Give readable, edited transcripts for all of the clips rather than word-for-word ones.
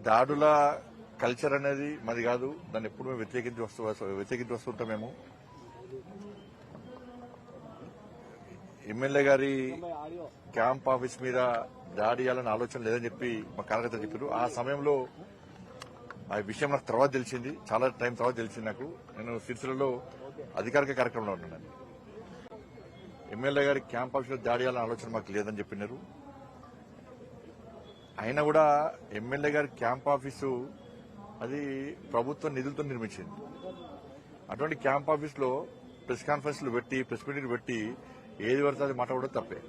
దాడుల కల్చర్ అనేది మాది కాదు. దాన్ని ఎప్పుడు మేము వ్యతిరేకించి వస్తుంటాం. మేము ఎమ్మెల్యే గారి క్యాంప్ ఆఫీస్ మీద దాడి చేయాలని ఆలోచన లేదని చెప్పి మా కార్యకర్తలు చెప్పారు. ఆ సమయంలో ఆ విషయం నాకు తర్వాత తెలిసింది, చాలా టైం తర్వాత తెలిసింది నాకు. నేను సిరిసిల్లలో అధికారిక కార్యక్రమంలో ఉన్నాను. ఎమ్మెల్యే గారి క్యాంప్ ఆఫీస్ లో దాడి చేయాలని ఆలోచన మాకు లేదని చెప్పినారు. అయినా కూడా ఎమ్మెల్యే గారి క్యాంప్ ఆఫీసు అది ప్రభుత్వం నిధులతో నిర్మించింది. అటువంటి క్యాంప్ ఆఫీస్ లో ప్రెస్ కాన్ఫరెన్స్లు పెట్టి, ప్రెస్ మీటింగ్ పెట్టి ఏది పడితే అది మాట్లాడడం తప్పే.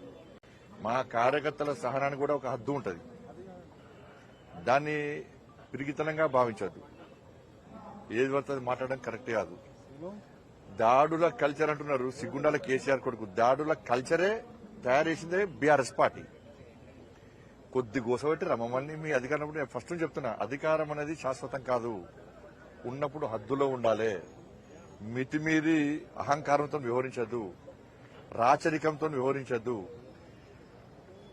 మా కార్యకర్తల సహనానికి కూడా ఒక హద్దు ఉంటుంది. దాన్ని పిరిగితనంగా భావించద్దు. ఏది పడితే అది మాట్లాడడం కరెక్ట్ కాదు. దాడుల కల్చర్ అంటున్నారు. సిగ్గుండాల కేసీఆర్ కొడుకు దాడుల కల్చరే తయారు చేసిందే బీఆర్ఎస్ పార్టీ. కొద్ది గోసబెట్టిరా మమ్మల్ని మీ అధికారం. నేను ఫస్ట్ నుంచి చెప్తున్నా, అధికారం అనేది శాశ్వతం కాదు. ఉన్నప్పుడు హద్దులో ఉండాలి. మితిమీరి అహంకారంతో వ్యవహరించద్దు, రాచరికంతో వ్యవహరించద్దు.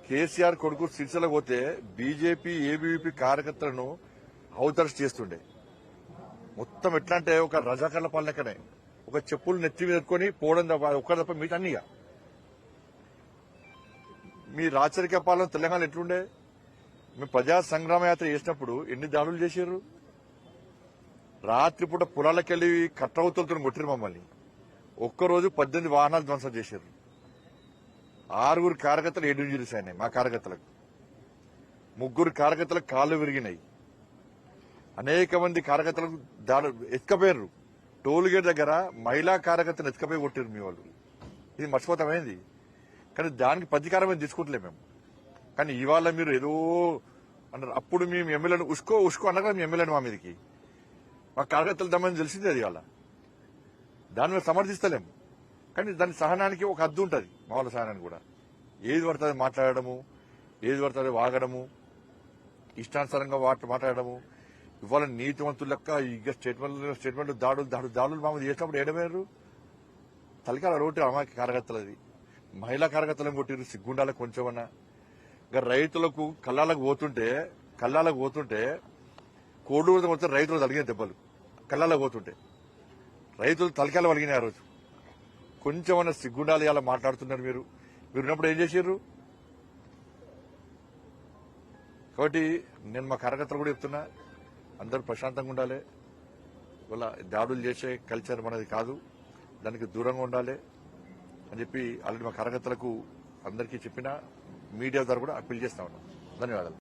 కేసీఆర్ కొడుకు సిరిసిల్ల పోతే బీజేపీ ఏబీవీపీ కార్యకర్తలను హౌతర్స్ చేస్తుండే. మొత్తం ఎట్లా అంటే ఒక రజాకర్ల పాలనకనే, ఒక చెప్పులు నెత్తి మీద పెట్టుకుని పోవడం తప్ప ఒక్కరి తప్ప మీట అన్నీగా. మీ రాచరిక పాలన తెలంగాణ ఎట్లుండే? మీ ప్రజా సంగ్రామ యాత్ర చేసినప్పుడు ఎన్ని దాడులు చేశారు? రాత్రిపూట పొలాలకెళ్లి కట్టవుతులతో కొట్టిరు మమ్మల్ని. ఒక్కరోజు 18 వాహనాలు ధ్వంసం చేశారు. 6 కార్యకర్తలు 7 ఇంజరీస్ అయినాయి. మా కార్యకర్తలకు 3 కార్యకర్తలకు కాళ్లు విరిగినాయి. అనేక మంది కార్యకర్తలకు ఎత్తుకపోయారు. టోల్ గేట్ దగ్గర మహిళా కార్యకర్తలు ఎత్తుకపోయి కొట్టారు మీ వాళ్ళు. ఇది మర్చిపోతామైంది. కానీ దానికి ప్రతీకారం తీసుకుంటలేము మేము. కానీ ఇవాళ మీరు ఏదో అన్నారు. అప్పుడు మేము ఎమ్మెల్యేను ఉష్కో అన్నగా మీ ఎమ్మెల్యేను మా మీదకి మా కార్యకర్తలు దమ్మని తెలిసింది. అది ఇవాళ దాన్ని మేము సమర్థిస్తలేము. కానీ దాని సహనానికి ఒక హద్దు ఉంటుంది. మా వాళ్ళ సహనానికి కూడా ఏది పడుతుంది మాట్లాడము, ఏది పడుతుంది వాగడము, ఇష్టానుసారంగా మాట్లాడము. ఇవాళ నీతివంతులు లెక్క ఇక స్టేట్మెంట్లు దాడులు మామూలు చేసినప్పుడు ఏడమేరు తలకాల రోడ్డు అమాయక కార్యకర్తలది. మహిళా కార్యకర్తలను కొట్టిరు. సిగ్గుండాలకు కొంచెమన్నా. ఇంకా రైతులకు కళ్ళాలకు పోతుంటే కోడూరు మొత్తం రైతులు తలిగిన దెబ్బలు కళ్ళాలకు పోతుంటే రైతులు తలకాయలు వలిగినాయి. ఆ రోజు కొంచెమన్నా సిగ్గుండాలి అలా మాట్లాడుతున్నారు. మీరు ఉన్నప్పుడు ఏం చేశారు? కాబట్టి నేను మా కార్యకర్తలు కూడా చెప్తున్నా, అందరూ ప్రశాంతంగా ఉండాలి. ఇవాళ దాడులు చేసే కల్చర్ మనది కాదు, దానికి దూరంగా ఉండాలి అని చెప్పి ఆల్రెడీ మా కార్యకర్తలకు అందరికీ చెప్పినా, మీడియా ద్వారా కూడా అప్పీల్ చేస్తా ఉన్నాం. ధన్యవాదాలు.